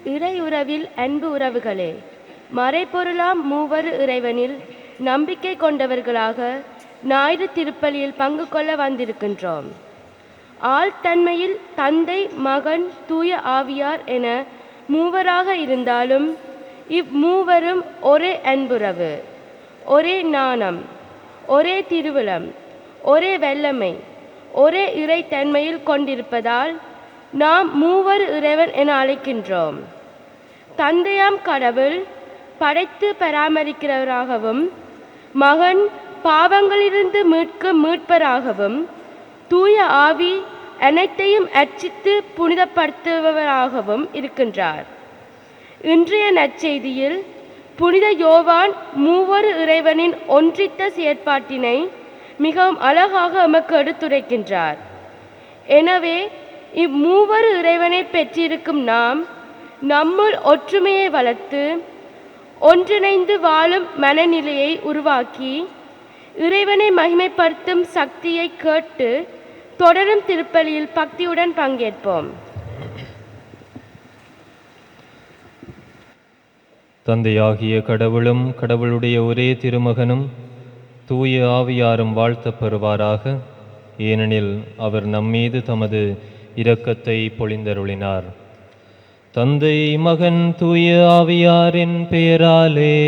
இறையுறவில் அன்பு உறவுகளே, மறைபொருளாம் மூவரு இறைவனில் நம்பிக்கை கொண்டவர்களாக ஞாயிறு திருப்பலியில் பங்கு கொள்ள வந்திருக்கின்றோம். ஆழ்தன்மையில் தந்தை, மகன், தூய ஆவியார் என மூவராக இருந்தாலும் இம்மூவரும் ஒரே அன்புறவு, ஒரே ஞானம், ஒரே திருவுளம், ஒரே வல்லமை, ஒரே இறைத்தன்மையில் கொண்டிருப்பதால் நாம் மூவர் இறைவன் என அழைக்கின்றோம். தந்தையாம் கடவுள் படைத்து பராமரிக்கிறவராகவும், மகன் பாவங்களிலிருந்து மீட்கும் மீட்பராகவும், தூய ஆவி அனைத்தையும் அர்ச்சித்து புனிதப்படுத்துபவராகவும் இருக்கின்றார். இன்றைய நற்செய்தியில் புனித யோவான் மூவரு இறைவனின் ஒன்றித்த செயற்பாட்டினை மிகவும் அழகாக எமக்கு எடுத்துரைக்கின்றார். எனவே இம்மூவரு இறைவனை பெற்றிருக்கும் நாம் நம்முள் ஒற்றுமையை வளர்த்து ஒன்றிணைந்து வாழும் மனநிலையை உருவாக்கி இறைவனை மகிமைப்படுத்தும் சக்தியை கேட்டு தொடரும் திருப்பலியில் பக்தியுடன் பங்கேற்போம். தந்தையாகிய கடவுளும் கடவுளுடைய ஒரே திருமகனும் தூய ஆவியாரும் வாழ்த்தப் பெறுவாராக. ஏனெனில் அவர் நம்மீது தமது இரக்கத்தை பொழிந்தருளினார். தந்தை, மகன், தூய ஆவியாரின் பெயராலே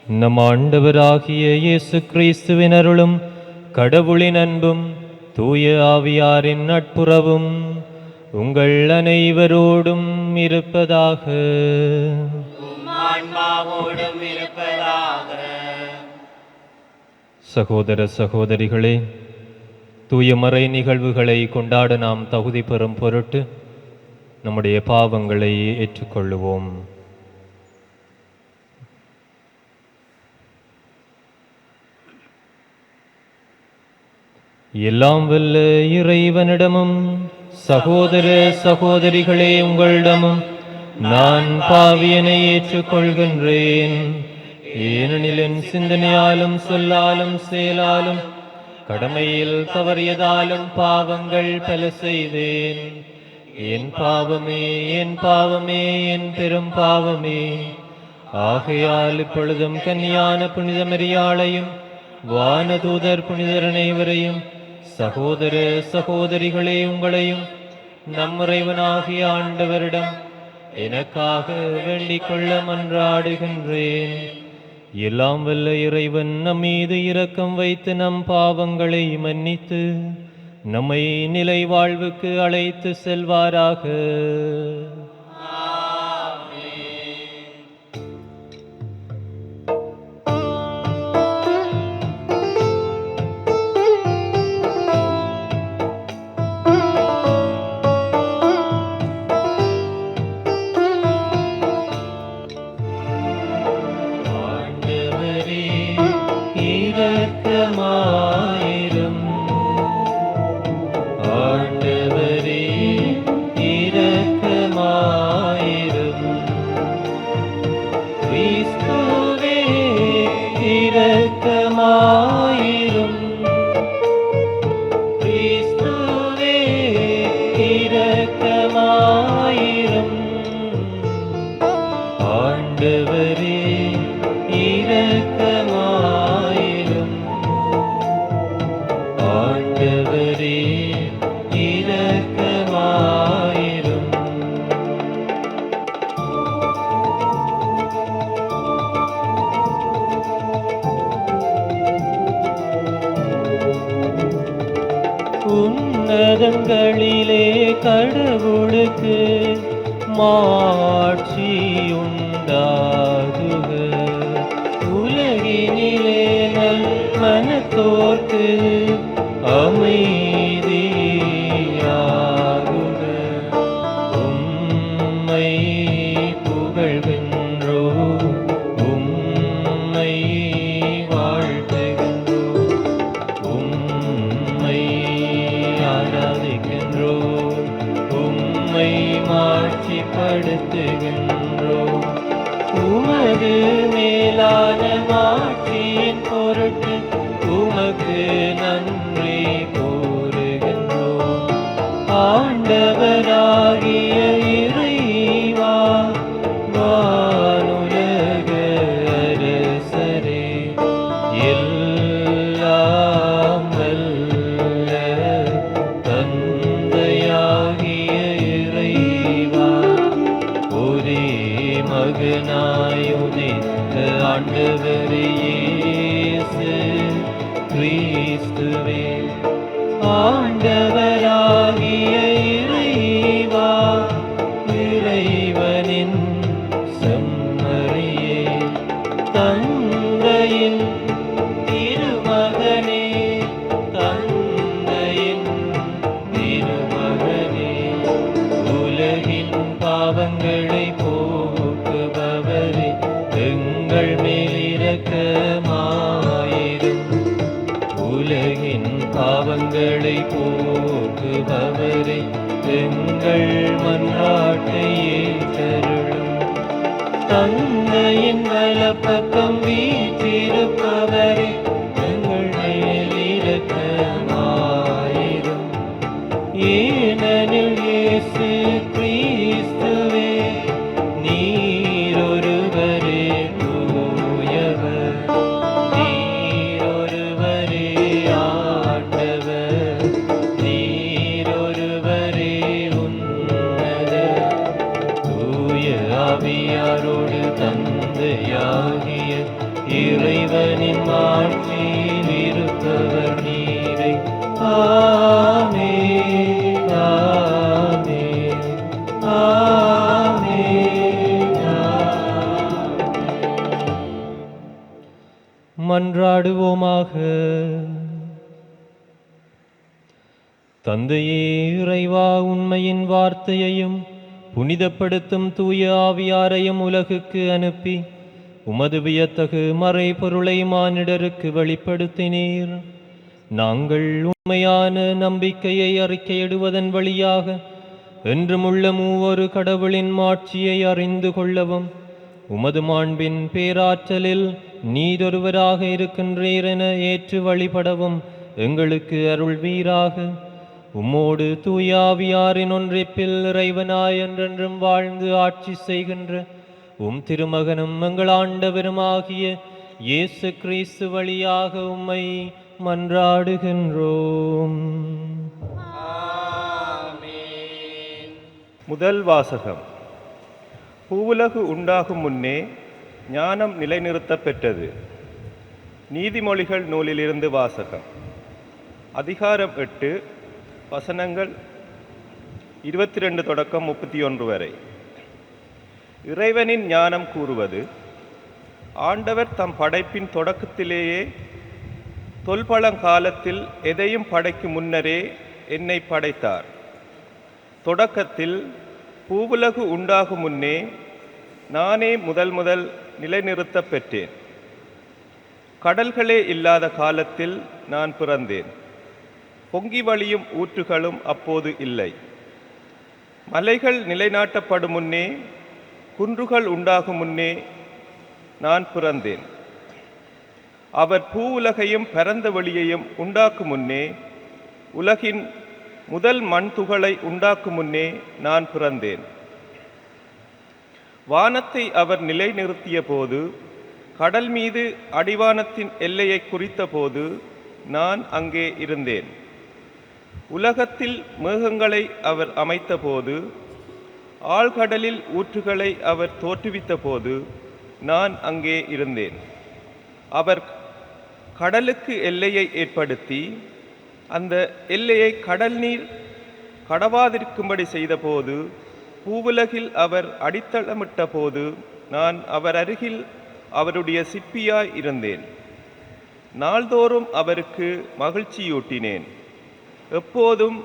நம் ஆண்டவராகிய இயேசு கிறிஸ்துவின் அருளும் கடவுளின் அன்பும் தூய ஆவியாரின் நட்புறவும் உங்கள் அனைவரோடும் இருப்பதாக. சகோதர சகோதரிகளே, தூய மறை நிகழ்வுகளை கொண்டாட நாம் தகுதி பெறும் பொருட்டு நம்முடைய பாவங்களை ஏற்றுக்கொள்ளுவோம். எல்லாம் வல்ல இறைவனிடமும் சகோதர சகோதரிகளே உங்களிடமும் நான் பாவியனை ஏற்றுக்கொள்கின்றேன். ஏனெனில் என் சிந்தனையாலும் சொல்லாலும் செயலாலும் கடமையில் தவறியதாலும் பாவங்கள் பல செய்தேன். என் பாவமே, என் பாவமே, என் பெரும் பாவமே. ஆகையால் இப்பொழுதும் கன்னியான புனித மரியாளையும் வானதூதர் புனிதர் அனைவரையும் சகோதர சகோதரிகளே உங்களையும் நம் இறைவனாகிய ஆண்டவரிடம் எனக்காக வேண்டிக் கொள்ள மன்றாடுகின்றேன். எல்லாம் வல்ல இறைவன் நம் மீது இரக்கம் வைத்து நம் பாவங்களை மன்னித்து நம்மை நிலை வாழ்வுக்கு அழைத்து செல்வாராக. உன்னதங்களிலே கடவுளுக்கு மாட்சி உண்டாகுக. உலகினிலே நல் மனத்தோர்க்கு அமைதியாகுக. உம்மை புகழ்கின்றோ, உம்மை வாழ்த்துகின்றோ, உம்மை ஆராதிக்கின்றோ, உம்மை மாட்சிப்படுத்துகின்றோ. உமது மேலான மாட்சியின் பொருட்டு உமக்கு நன்றி கூறுகின்றோ. ஆண்டவராகிய இறைவா, வானுலக அரசரே, எல்லாம் வல்ல தந்தையாகிய இறைவா, ஒரே மகனாயுதித்த ஆண்டவரே இயேசு கிறிஸ்துவே, ஆண்டவராகிய இறைவா, இறைவனின் செம்மறியே, தந்தையின் திருமகனே, தந்தையின் திருமகனே, உலகின் பாவங்களை போக்குபவரே, எங்கள் மேல் இரக்கமாயிரும். உலகின் பாவங்களை போக்குபவரே, எங்கள் மன்றாட்டை ஏற்றருளும். தந்தையின் வலப்பக்கம் வீற்றிருப்பவரே, எங்கள் மேல் இரக்கமாயிரும். ஏனெனில் இயேசு கிறிஸ்துவே, நீர் ஒருவரே தூயவர், நீர் ஒருவரே ஆண்டவர், நீர் ஒருவரே உன்னதர். தூய ஆவியாரோடு தந்தையாகிய இறைவனின் மாட்சியில் இருப்பவர் நீரே. ஆமென், ஆமென், ஆமென், ஆமென். மன்றாடுவோமாக. தந்தையே இறைவா, உண்மையின் வார்த்தையையும் புனிதப்படுத்தும் தூய ஆவியாரையும் உலகுக்கு அனுப்பி உமது வியத்தகு மறைபொருளை மானிடருக்கு வெளிப்படுத்தினீர். நாங்கள் உண்மையான நம்பிக்கையை அறிக்கையிடுவதன் வழியாக என்றுமுள்ள மூவொரு கடவுளின் மாட்சியை அறிந்து கொள்ளவும் உமது மாண்பின் பேராற்றலில் நீரொருவராக இருக்கின்றீர் என ஏற்று வழிபடவும் எங்களுக்கு அருள்வீராக. உம்மோடு தூயாவியாரின் ஒன்றிப்பில் இறைவனாய் என்றென்றும் வாழ்ந்து ஆட்சி செய்கின்ற உம் திருமகனும் எங்கள் ஆண்டவருமாகிய இயேசு கிறிஸ்து வழியாக உம்மை மன்றாடுகின்றோம். முதல் வாசகம். பூவுலகு உண்டாகும் முன்னே ஞானம் நிலைநிறுத்தப் பெற்றது. நீதிமொழிகள் நூலிலிருந்து வாசகம். அதிகாரம் 8, வசனங்கள் 22 தொடக்கம் 31 வரை. இறைவனின் ஞானம் கூறுவது, ஆண்டவர் தம் படைப்பின் தொடக்கத்திலேயே தொல்பழங்காலத்தில் எதையும் படைக்கும் முன்னரே என்னை படைத்தார். தொடக்கத்தில் பூவுலகு உண்டாகும் முன்னே நானே முதல் நிலைநிறுத்தப் பெற்றேன். கடல்களே இல்லாத காலத்தில் நான் பிறந்தேன். பொங்கி வழியும் ஊற்றுகளும் அப்போது இல்லை. மலைகள் நிலைநாட்டப்படும் முன்னே, குன்றுகள் உண்டாகும் முன்னே நான் பிறந்தேன். அவர் பூவுலகையும் பரந்த வெளியையும் உண்டாக்கும் முன்னே, உலகின் முதல் மண் துகளை உண்டாக்கும் முன்னே நான் பிறந்தேன். வானத்தை அவர் நிலைநிறுத்திய போது, கடல் மீது அடிவானத்தின் எல்லையை குறித்த போது நான் அங்கே இருந்தேன். உலகத்தில் மேகங்களை அவர் அமைத்த போது, ஆழ்கடலில் ஊற்றுகளை அவர் தோற்றுவித்த போது நான் அங்கே இருந்தேன். அவர் கடலுக்கு எல்லையை ஏற்படுத்தி அந்த எல்லையை கடல் நீர் கடவாதிருக்கும்படி செய்தபோது, பூவுலகில் அவர் அடித்தளமிட்ட போது நான் அவர் அருகில் அவருடைய சிற்பியாய் இருந்தேன். நாள்தோறும் அவருக்கு மகிழ்ச்சியூட்டினேன். எப்போதும்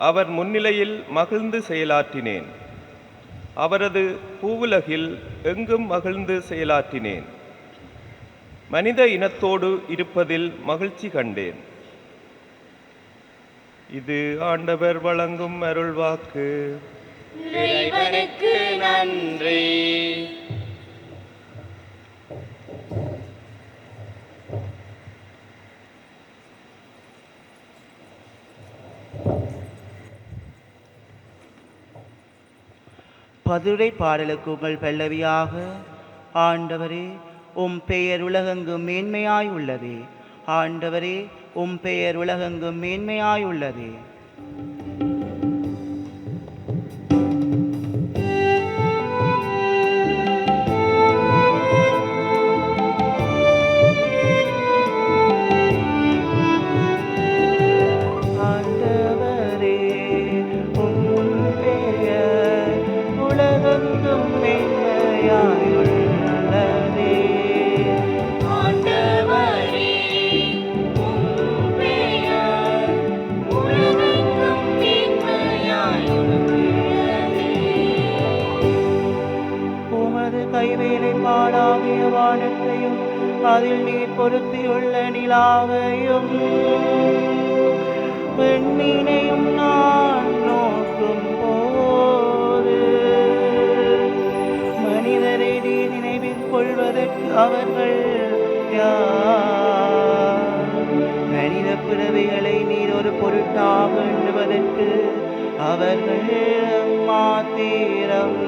அவர் முன்னிலையில் மகிழ்ந்து செயலாற்றினேன். அவரது பூவுலகில் எங்கும் மகிழ்ந்து செயலாற்றினேன். மனித இனத்தோடு இருப்பதில் மகிழ்ச்சி கண்டேன். இது ஆண்டவர் வழங்கும் அருள்வாக்கு. இறைவனுக்கு நன்றி. பதிலுரை பாடலுக்கு உங்கள் பல்லவியாக, ஆண்டவரே உம் பெயர் உலகெங்கும் மேன்மையாய் உள்ளதே. ஆண்டவரே உம் பெயர் உலகெங்கும் மேன்மையாய் உள்ளதே. பாடாகிய வானத்தையும் அதில் நீர் பொருத்தியுள்ள நிலாவையும் பெண்ணினையும் நான் நோக்கும் போது மனிதரை நீர் நினைவில் கொள்வதற்கு அவர்கள் யார்? மனித பிறவிகளை நீர் ஒரு பொருட்டாக எண்ணுவதற்கு அவர்கள் மாத்திரம்.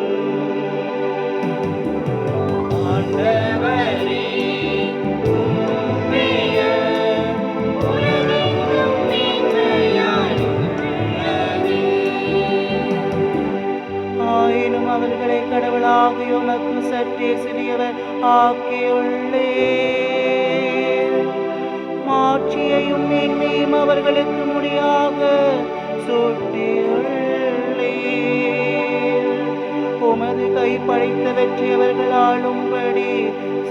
ஆயினும் அவர்களை கடவுளாகி உமக்கு சற்றே சிறியவர் ஆக்கியுள்ளே. மாட்சியையும் மேன்மையும் அவர்களுக்கு முடியாக சூட்டியுள்ளே. உமது கை படைத்த வெற்றி அவர்கள் ஆளும்படி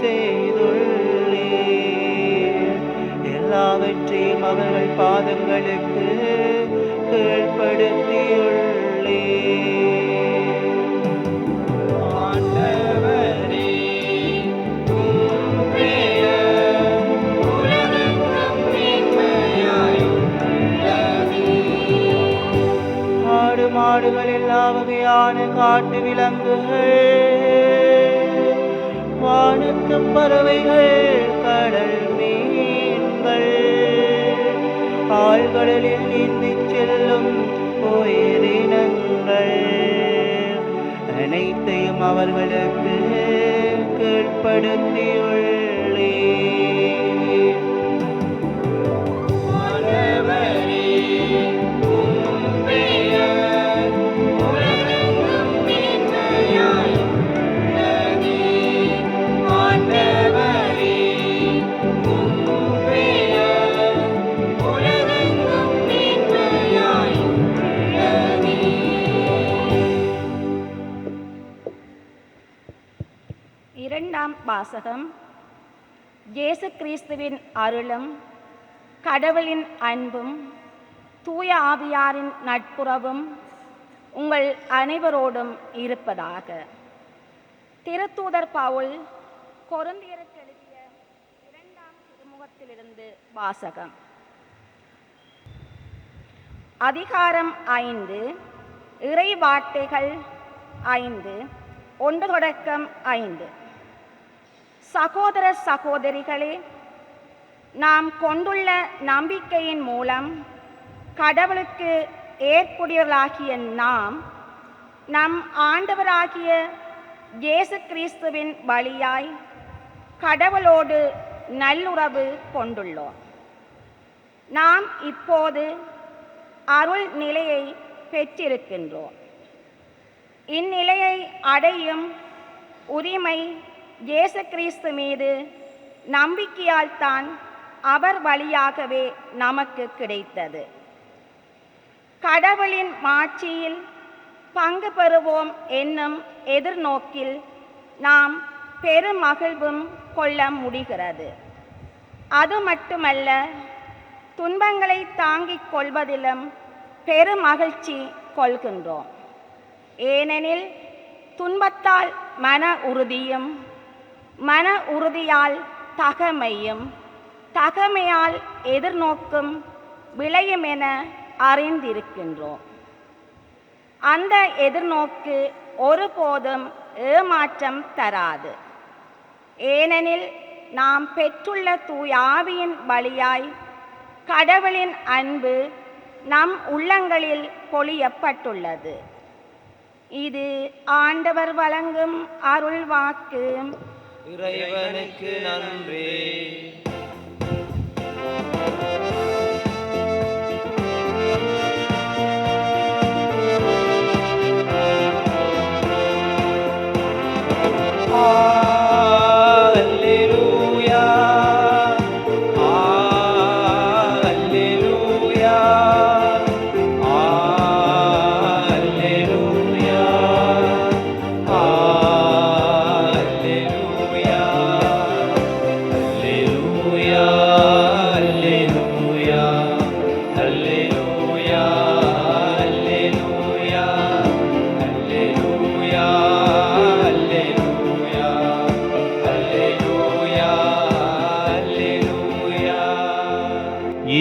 செய்துள்ளே. எல்லாவற்றையும் அவர்கள் பாதங்களுக்கு கீழ்ப்படுத்தியுள்ளே. மாடுகள் எல்லா வகையான காட்டு விலங்குகள், வானத்து பறவைகள், கடல் மீன்கள், ஆழ்கடலில் நீந்திச் செல்லும் உயிரினங்கள் அனைத்தையும் அவர்களுக்கு கீழ்ப்படுத்தியுள்ளே. இரண்டாம் வாசகம். இயேசு கிறிஸ்துவின் அருளும் கடவுளின் அன்பும் தூய ஆவியாரின் நட்புறவும் உங்கள் அனைவரோடும் இருப்பதாக. திருத்தூதர் பவுல் கொரிந்தியருக்கு எழுதிய 2ஆம் திருமுகத்திலிருந்து வாசகம். அதிகாரம் 5, இறை வார்த்தைகள் 5, 1-5. சகோதர சகோதரிகளே, நாம் கொண்டுள்ள நம்பிக்கையின் மூலம் கடவுளுக்கு ஏற்புடையவர்களாகிய நாம் நம் ஆண்டவராகிய இயேசு கிறிஸ்துவின் வழியாய் கடவுளோடு நல்லுறவு கொண்டுள்ளோம். நாம் இப்போது அருள் நிலையை பெற்றிருக்கின்றோம். இந்நிலையை அடையும் உரிமை இயேசு கிறிஸ்து மீது நம்பிக்கையால் தான் அவர் வழியாகவே நமக்கு கிடைத்தது. கடவுளின் மாட்சியில் பங்கு பெறுவோம் என்னும் எதிர்நோக்கில் நாம் பெருமகிழ்வும் கொள்ள முடிகிறது. அது மட்டுமல்ல, துன்பங்களை தாங்கிக் கொள்வதிலும் பெருமகிழ்ச்சி கொள்கின்றோம். ஏனெனில் துன்பத்தால் மன உறுதியும், மன உறுதியால் தகமையும், தகமையால் எதிர்நோக்கும் விளையும் என அறிந்திருக்கின்றோம். அந்த எதிர்நோக்கு ஒருபோதும் ஏமாற்றம் தராது. ஏனெனில் நாம் பெற்றுள்ள தூய ஆவியின் வழியாய் கடவுளின் அன்பு நம் உள்ளங்களில் பொழியப்பட்டுள்ளது. இது ஆண்டவர் வழங்கும் அருள் வாக்கு. இறைவனுக்கு நன்றி.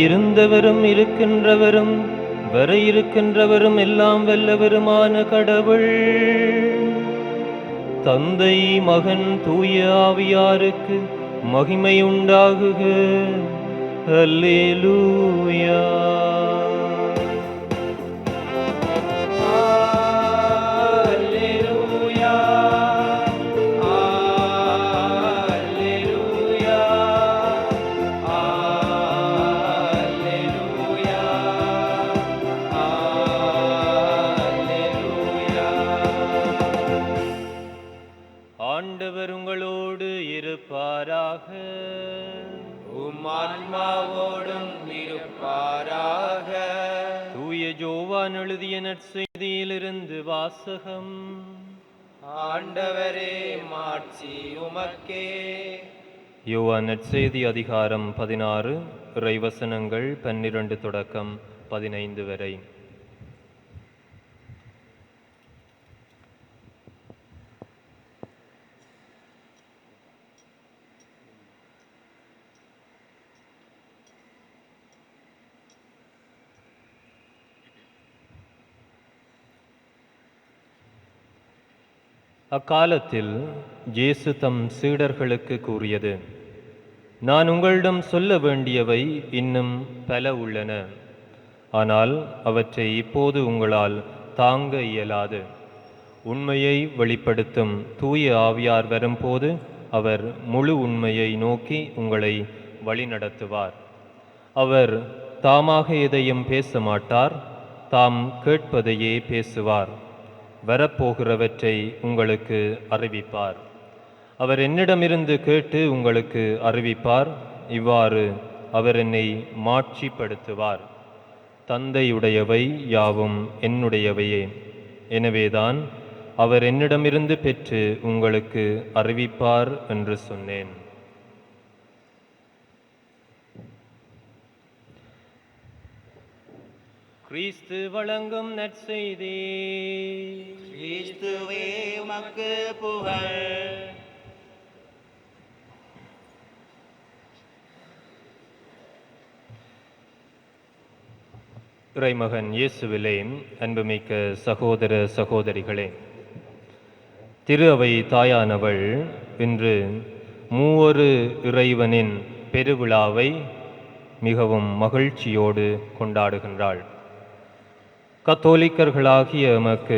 இருந்தவரும் இருக்கின்றவரும் வர இருக்கின்றவரும் எல்லாம் வல்லவருமான கடவுள் தந்தை மகன் தூய ஆவியாருக்கு மகிமை உண்டாகுக. அல்லேலூயா. ஆண்டவர் உங்களோடு இருப்பாராக. உம் ஆன்மாவோடும் இருப்பாராக. தூய யோவான் எழுதிய நற்செய்தியிலிருந்து வாசகம். ஆண்டவரே மாட்சி உமக்கே. யோவான் நற்செய்தி அதிகாரம் 16 இறைவசனங்கள் 12 தொடக்கம் 15 வரை. அக்காலத்தில் இயேசு தம் சீடர்களுக்கு கூறியது, நான் உங்களிடம் சொல்ல வேண்டியவை இன்னும் பல உள்ளன, ஆனால் அவற்றை இப்போது உங்களால் தாங்க இயலாது. உண்மையை வெளிப்படுத்தும் தூய ஆவியார் வரும்போது அவர் முழு உண்மையை நோக்கி உங்களை வழிநடத்துவார். அவர் தாமாக எதையும் பேச மாட்டார், தாம் கேட்பதையே பேசுவார். வரப்போகிறவற்றை உங்களுக்கு அறிவிப்பார். அவர் என்னிடமிருந்து கேட்டு உங்களுக்கு அறிவிப்பார். இவ்வாறு அவர் என்னை மாட்சிப்படுத்துவார். தந்தையுடையவை யாவும் என்னுடையவையே. எனவேதான் அவர் என்னிடமிருந்து பெற்று உங்களுக்கு அறிவிப்பார் என்று சொன்னேன். கிறிஸ்து வழங்கும் நற்செய்தி. கிறிஸ்துவே உமக்கு புகழ். இறைமகன் இயேசுவிலே அன்புமிக்க சகோதர சகோதரிகளே, திரு அவை தாயானவள் இன்று மூவொரு இறைவனின் பெருவிழாவை மிகவும் மகிழ்ச்சியோடு கொண்டாடுகின்றாள். கத்தோலிக்கர்களாகிய எமக்கு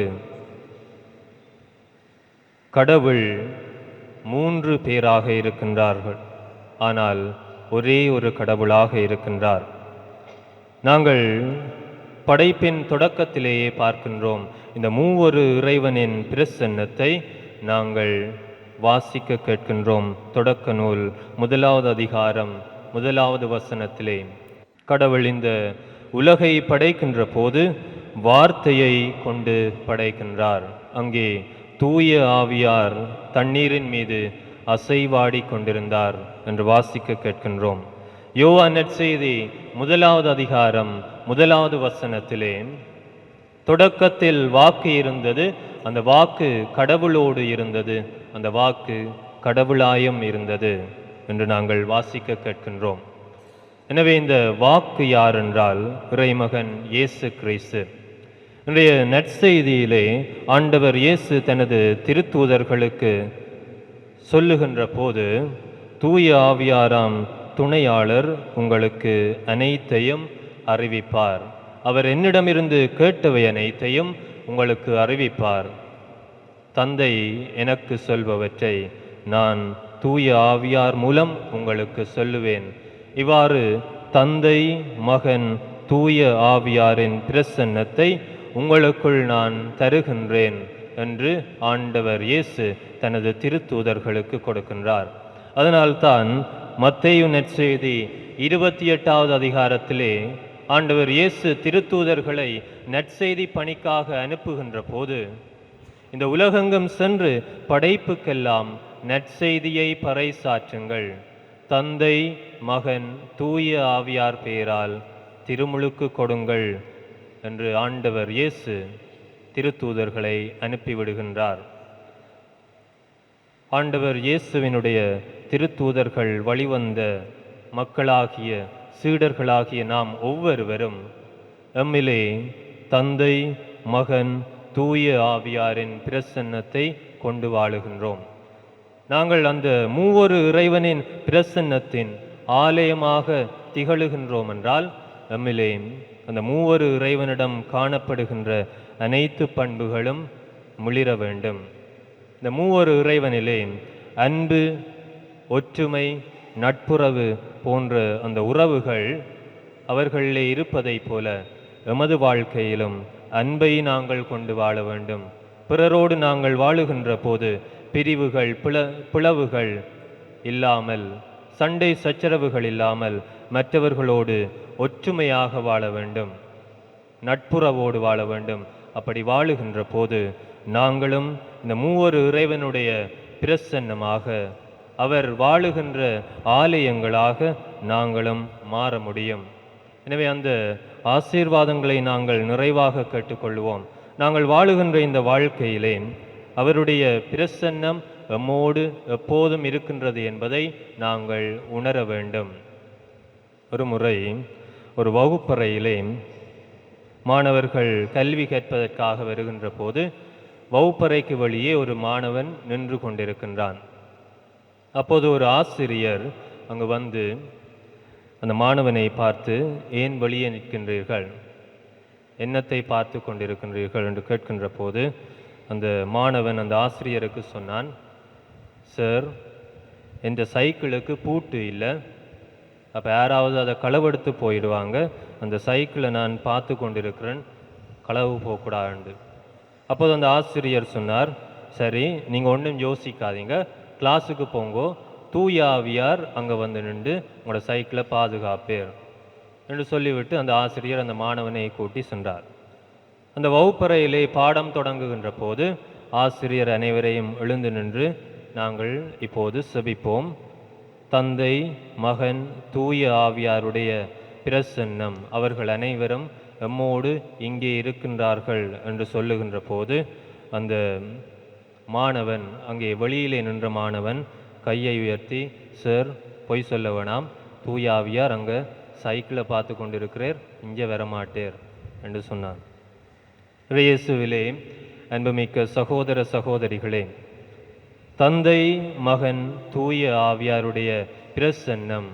கடவுள் 3 பேராக இருக்கின்றார்கள், ஆனால் ஒரே ஒரு கடவுளாக இருக்கின்றார். நாங்கள் படைப்பின் தொடக்கத்திலேயே பார்க்கின்றோம். இந்த மூவொரு இறைவனின் பிரசன்னத்தை நாங்கள் வாசிக்க கேட்கின்றோம். தொடக்க நூல் 1வது அதிகாரம் 1வது வசனத்திலே கடவுள் இந்த உலகை படைக்கின்ற போது வார்த்தையை கொண்டு படைக்கின்றார். அங்கே தூய ஆவியார் தண்ணீரின் மீது அசைவாடி கொண்டிருந்தார் என்று வாசிக்க கேட்கின்றோம். யோவான் நற்செய்தி 1வது அதிகாரம் 1வது வசனத்திலே தொடக்கத்தில் வாக்கு இருந்தது, அந்த வாக்கு கடவுளோடு இருந்தது, அந்த வாக்கு கடவுளாயும் இருந்தது என்று நாங்கள் வாசிக்க கேட்கின்றோம். எனவே இந்த வாக்கு யார் என்றால் இறைமகன் இயேசு கிறிஸ்து. இன்றைய நற்செய்தியிலே ஆண்டவர் இயேசு தனது திருத்தூதர்களுக்கு சொல்லுகின்ற போது, தூய ஆவியாராம் துணையாளர் உங்களுக்கு அனைத்தையும் அறிவிப்பார். அவர் என்னிடமிருந்து கேட்டவை அனைத்தையும் உங்களுக்கு அறிவிப்பார். தந்தை எனக்கு சொல்பவற்றை நான் தூய ஆவியார் மூலம் உங்களுக்கு சொல்லுவேன். இவ்வாறு தந்தை, மகன், தூய ஆவியாரின் பிரசன்னத்தை உங்களுக்குள் நான் தருகின்றேன் என்று ஆண்டவர் இயேசு தனது திருத்தூதர்களுக்கு கொடுக்கின்றார். அதனால்தான் மத்தேயு நற்செய்தி 28வது அதிகாரத்திலே ஆண்டவர் இயேசு திருத்தூதர்களை நற்செய்தி பணிக்காக அனுப்புகின்ற போது, இந்த உலகெங்கும் சென்று படைப்புக்கெல்லாம் நற்செய்தியை பறைசாற்றுங்கள், தந்தை, மகன், தூய ஆவியார் பெயரால் திருமுழுக்கு கொடுங்கள் என்று ஆண்டவர் இயேசு திருத்தூதர்களை அனுப்பிவிடுகின்றார். ஆண்டவர் இயேசுவினுடைய திருத்தூதர்கள் வழிவந்த மக்களாகிய சீடர்களாகிய நாம் ஒவ்வொருவரும் எம்மிலே தந்தை, மகன், தூய ஆவியாரின் பிரசன்னத்தை கொண்டு வாழுகின்றோம். நாங்கள் அந்த மூவொரு இறைவனின் பிரசன்னத்தின் ஆலயமாக திகழுகின்றோம் என்றால் எம்மிலே அந்த மூவொரு இறைவனிடம் காணப்படுகின்ற அனைத்து பண்புகளும் முளிர வேண்டும். இந்த மூவொரு இறைவனிலே அன்பு, ஒற்றுமை, நட்புறவு போன்ற அந்த உறவுகள் அவர்களிலே இருப்பதைப் போல எமது வாழ்க்கையிலும் அன்பை நாங்கள் கொண்டு வாழ வேண்டும். பிறரோடு நாங்கள் வாழுகின்ற போது பிரிவுகள், பிளவுகள் இல்லாமல், சண்டை சச்சரவுகள் இல்லாமல் மற்றவர்களோடு ஒற்றுமையாக வாழ வேண்டும், நட்புறவோடு வாழ வேண்டும். அப்படி வாழுகின்ற போது நாங்களும் இந்த மூவொரு இறைவனுடைய பிரசன்னமாக, அவர் வாழுகின்ற ஆலயங்களாக நாங்களும் மாற முடியும். எனவே அந்த ஆசீர்வாதங்களை நாங்கள் நிறைவாக கேட்டுக்கொள்வோம். நாங்கள் வாழுகின்ற இந்த வாழ்க்கையிலே அவருடைய பிரசன்னம் எம்மோடு எப்போதும் இருக்கின்றது என்பதை நாங்கள் உணர வேண்டும். ஒரு முறை ஒரு வகுப்பறையிலே மாணவர்கள் கல்வி கற்பதற்காக வருகின்ற போது வகுப்பறைக்கு வெளியே ஒரு மாணவன் நின்று கொண்டிருக்கின்றான். அப்போது ஒரு ஆசிரியர் அங்கு வந்து அந்த மாணவனை பார்த்து, ஏன் வெளியே நிற்கின்றீர்கள், என்னத்தை பார்த்து கொண்டிருக்கின்றீர்கள் என்று கேட்கின்ற போது அந்த மாணவன் அந்த ஆசிரியருக்கு சொன்னான், சார், என்ற சைக்கிளுக்கு பூட்டு இல்லை, அப்போ யாராவது அதை களவெடுத்து போயிடுவாங்க, அந்த சைக்கிளை நான் பார்த்து கொண்டிருக்கிறேன், களவு போகக்கூடாது. அப்போது அந்த ஆசிரியர் சொன்னார், சரி, நீங்கள் ஒன்றும் யோசிக்காதீங்க, கிளாஸுக்கு போங்கோ, தூய ஆவியார் அங்கே வந்து நின்று உங்களோட சைக்கிளை பாதுகாப்பேர் என்று சொல்லிவிட்டு அந்த ஆசிரியர் அந்த மாணவனை கூட்டி சென்றார். அந்த வகுப்பறையிலே பாடம் தொடங்குகின்ற போது ஆசிரியர் அனைவரையும் எழுந்து நின்று, நாங்கள் இப்போது செபிப்போம், தந்தை, மகன், தூய ஆவியாருடைய பிரசன்னம் அவர்கள் அனைவரும் எம்மோடு இங்கே இருக்கின்றார்கள் என்று சொல்லுகின்ற போது அந்த மாணவன், அங்கே வெளியிலே நின்ற மாணவன் கையை உயர்த்தி, சார், பொய் சொல்ல வேணாம், தூய ஆவியார் அங்கே சைக்கிளை பார்த்து கொண்டிருக்கிறேர், இங்கே வரமாட்டேர் என்று சொன்னான். இயேசுவிலே அன்புமிக்க சகோதர சகோதரிகளே, தந்தை, மகன், தூய ஆவியாருடைய பிரசன்னம்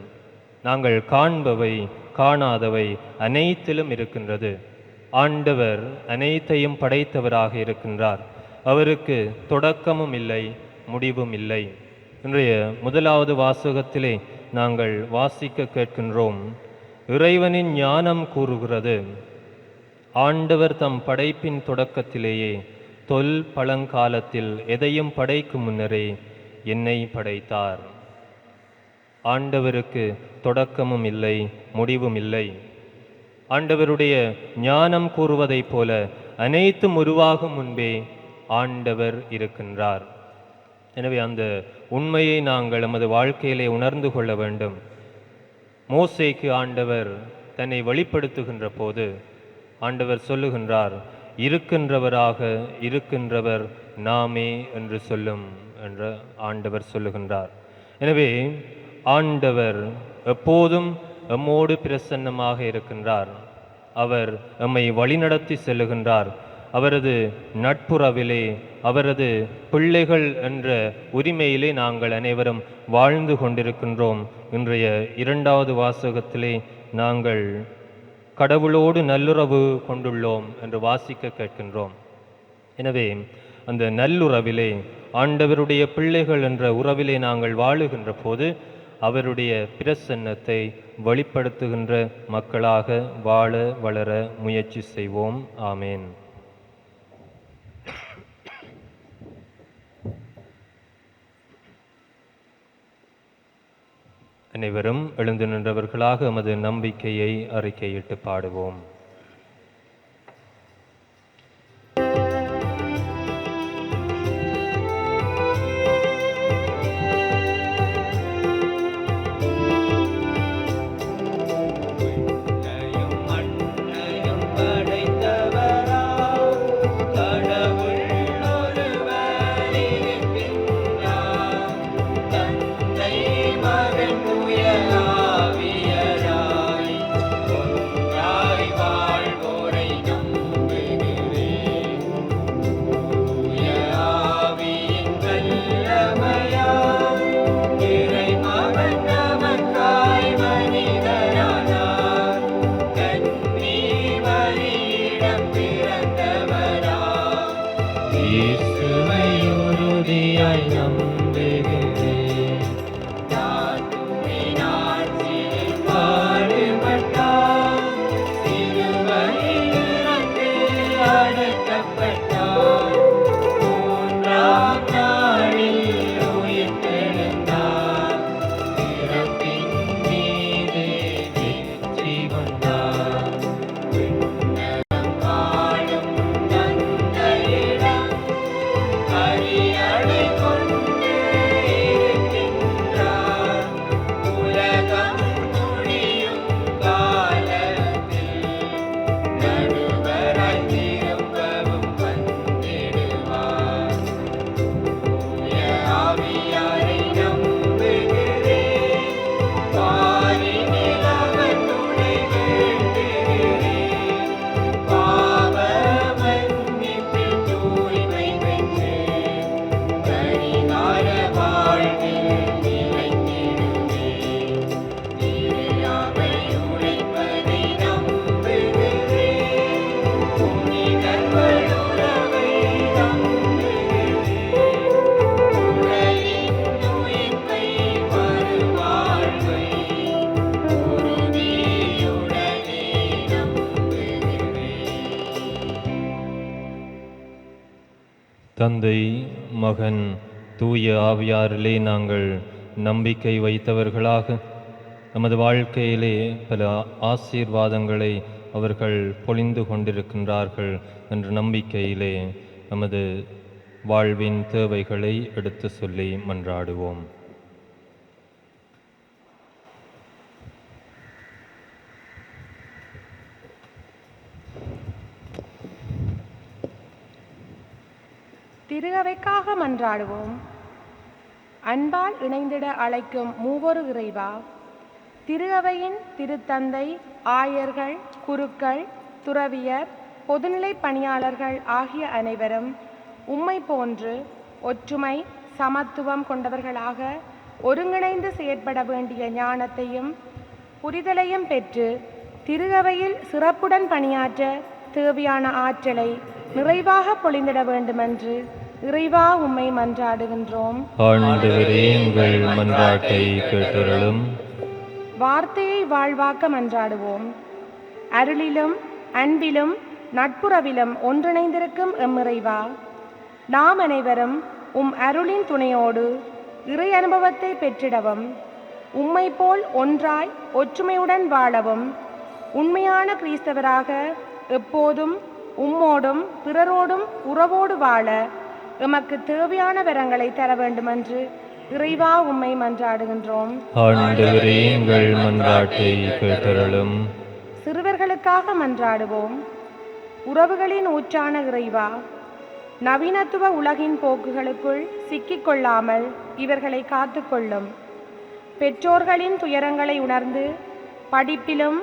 நாங்கள் காண்பவை காணாதவை அனைத்திலும் இருக்கின்றது. ஆண்டவர் அனைத்தையும் படைத்தவராக இருக்கின்றார். அவருக்கு தொடக்கமும் இல்லை, முடிவும் இல்லை. இன்றைய முதலாவது வாசகத்திலே நாங்கள் வாசிக்க கேட்கின்றோம், இறைவனின் ஞானம் கூறுகிறது, ஆண்டவர் தம் படைப்பின் தொடக்கத்திலேயே பழங்காலத்தில் எதையும் படைக்கும் முன்னரே என்னை படைத்தார். ஆண்டவருக்கு தொடக்கமும் இல்லை, முடிவும் இல்லை. ஆண்டவருடைய ஞானம் கூறுவதைப் போல அனைத்தும் உருவாகும் முன்பே ஆண்டவர் இருக்கின்றார். எனவே அந்த உண்மையை நாங்கள் நமது வாழ்க்கையிலே உணர்ந்து கொள்ள வேண்டும். மோசேக்கு ஆண்டவர் தன்னை வெளிப்படுத்துகின்ற போது ஆண்டவர் சொல்லுகின்றார், இருக்கின்றவராக இருக்கின்றவர் நாமே என்று சொல்லும் என்று ஆண்டவர் சொல்லுகின்றார். எனவே ஆண்டவர் எப்போதும் எம்மோடு பிரசன்னமாக இருக்கின்றார். அவர் எம்மை வழிநடத்தி செல்லுகின்றார். அவரது நட்புறவிலே, அவரது பிள்ளைகள் என்ற உரிமையிலே நாங்கள் அனைவரும் வாழ்ந்து கொண்டிருக்கின்றோம். இன்றைய இரண்டாவது வாசகத்திலே நாங்கள் கடவுளோடு நல்லுறவு கொண்டுள்ளோம் என்று வாசிக்க கேட்கின்றோம். எனவே அந்த நல்லுறவிலே ஆண்டவருடைய பிள்ளைகள் என்ற உறவிலே நாங்கள் வாழுகின்ற போது அவருடைய பிரசன்னத்தை வெளிப்படுத்துகின்ற மக்களாக வாழ வளர முயற்சி செய்வோம். ஆமேன். அனைவரும் எழுந்து நின்றவர்களாக எமது நம்பிக்கையை அறிக்கையிட்டு பாடுவோம். தந்தை, மகன், தூய ஆவியாரிலே நாங்கள் நம்பிக்கை வைத்தவர்களாக நமது வாழ்க்கையிலே பல ஆசீர்வாதங்களை அவர்கள் பொழிந்து கொண்டிருக்கின்றார்கள் என்ற நம்பிக்கையிலே நமது வாழ்வின் தேவைகளை எடுத்து சொல்லி மன்றாடுவோம். திருஅவைக்காக மன்றாடுவோம். அன்பால் இணைந்திட அழைக்கும் மூவொரு இறைவா, திருஅவையின் திருத்தந்தை, ஆயர்கள், குருக்கள், துறவியர், பொதுநிலை பணியாளர்கள் ஆகிய அனைவரும் உம்மை போன்று ஒற்றுமை, சமத்துவம் கொண்டவர்களாக ஒருங்கிணைந்து செயற்பட வேண்டிய ஞானத்தையும் புரிதலையும் பெற்று திருஅவையில் சிறப்புடன் பணியாற்ற தேவையான ஆற்றலை நிறைவாக பொழிந்திட வேண்டுமென்று இறைவா உம்மை மன்றாடுகின்றோம். ஆண்டவரே, எங்கள் மன்றாட்டை கேட்டருளும். வார்த்தையை வாழ்வாக்க மன்றாடுவோம். அருளிலும் அன்பிலும் நட்புறவிலும் ஒன்றிணைந்திருக்கும் எம்மிறைவா, நாம் அனைவரும் உம் அருளின் துணையோடு இறை அனுபவத்தை பெற்றிடவும், உம்மை போல் ஒன்றாய் ஒற்றுமையுடன் வாழவும், உண்மையான கிறிஸ்தவராக எப்போதும் உம்மோடும் பிறரோடும் உறவோடு வாழ எமக்கு தேவையான வரங்களை தர வேண்டுமென்று இறைவா உம்மை மன்றாடுகின்றோம். ஆண்டவரே, எங்கள் மன்றாட்டை கேட்டருளும். சிறுவர்களுக்காக மன்றாடுவோம். உறவுகளின் ஊற்றான இறைவா, நவீனத்துவ உலகின் போக்குகளுக்குள் சிக்கிக்கொள்ளாமல் இவர்களை காத்துக்கொள்ளும். பெற்றோர்களின் துயரங்களை உணர்ந்து படிப்பிலும்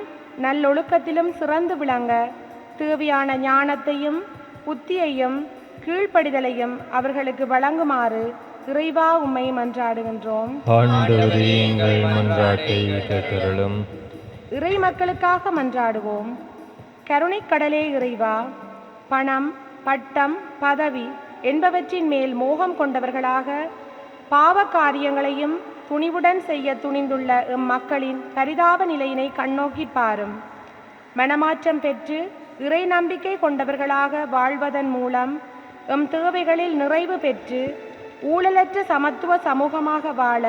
நல்லொழுக்கத்திலும் சிறந்து விளங்க தேவையான ஞானத்தையும் புத்தியையும் கீழ்ப்படிதலையும் அவர்களுக்கு வழங்குமாறு இறைவா உம்மை மன்றாடுகின்றோம். ஆண்டவரே, எங்கள் மன்றாட்டை கேட்டருளும். இறை மக்களுக்காக மன்றாடுவோம். கருணைக்கடலே இறைவா, பணம், பட்டம், பதவி என்பவற்றின் மேல் மோகம் கொண்டவர்களாக பாவ காரியங்களையும் துணிவுடன் செய்ய துணிந்துள்ள மக்களின் பரிதாப நிலையினை கண்ணோக்கி பாரும். மனமாற்றம் பெற்று இறை நம்பிக்கை கொண்டவர்களாக வாழ்வதன் மூலம் தேவைகளில் நிறைவு பெற்று ஊழலற்ற சமத்துவ சமூகமாக வாழ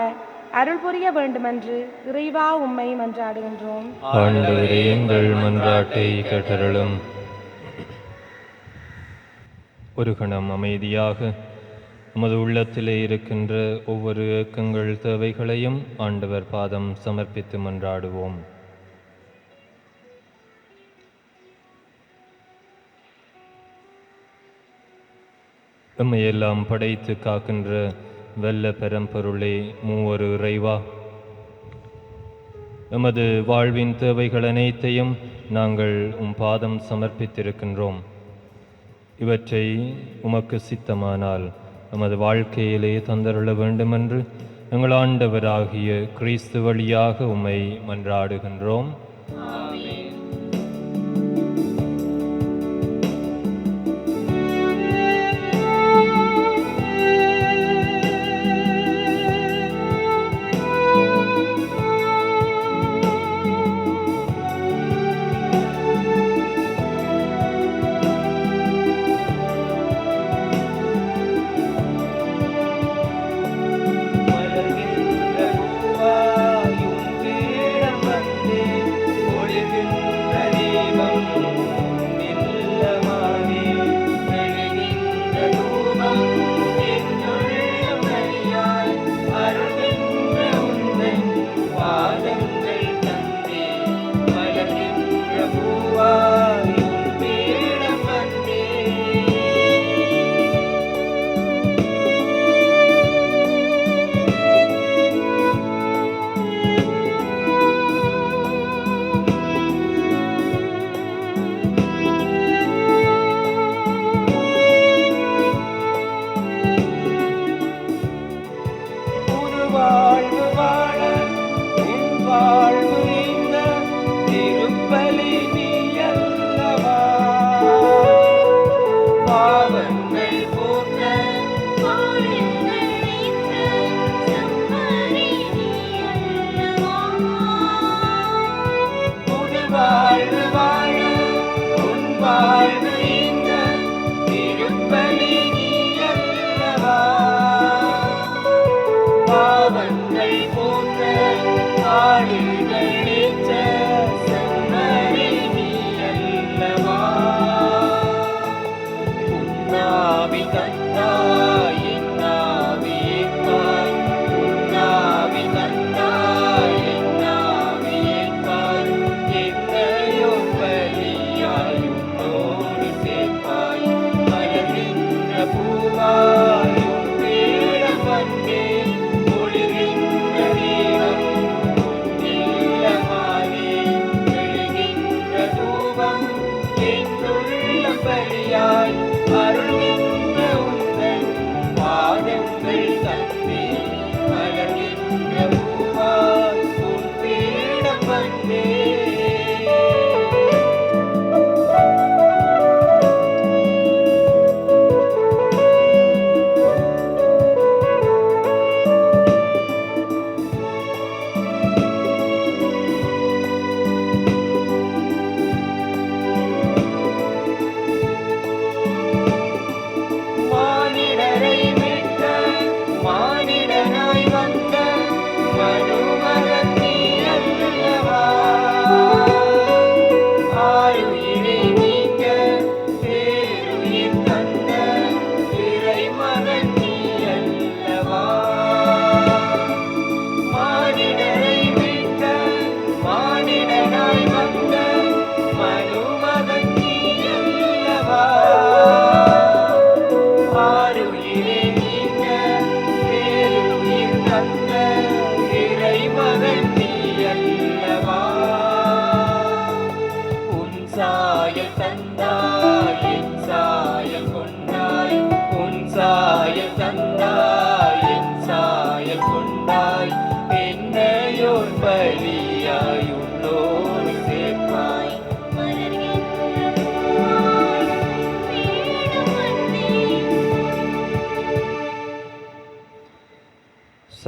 அருள் புரிய வேண்டுமென்று இறைவா உம்மை மன்றாடுகின்றோம். ஆண்டவரே, எங்கள் மன்றாட்டை கேட்டருளும். ஒரு கணம் அமைதியாக நமது உள்ளத்திலே இருக்கின்ற ஒவ்வொரு ஏக்கங்கள் தேவைகளையும் ஆண்டவர் பாதம் சமர்ப்பித்து மன்றாடுவோம். எம்மையெல்லாம் படைத்து காக்கின்ற வல்ல பெரம்பொருளே, மூவரு இறைவா, எமது வாழ்வின் தேவைகள் அனைத்தையும் நாங்கள் உம் பாதம் சமர்ப்பித்திருக்கின்றோம். இவற்றை உமக்கு சித்தமானால் எமது வாழ்க்கையிலே தந்தருள வேண்டுமென்று எங்கள் ஆண்டவராகிய கிறிஸ்து வழியாக உம்மை மன்றாடுகின்றோம்.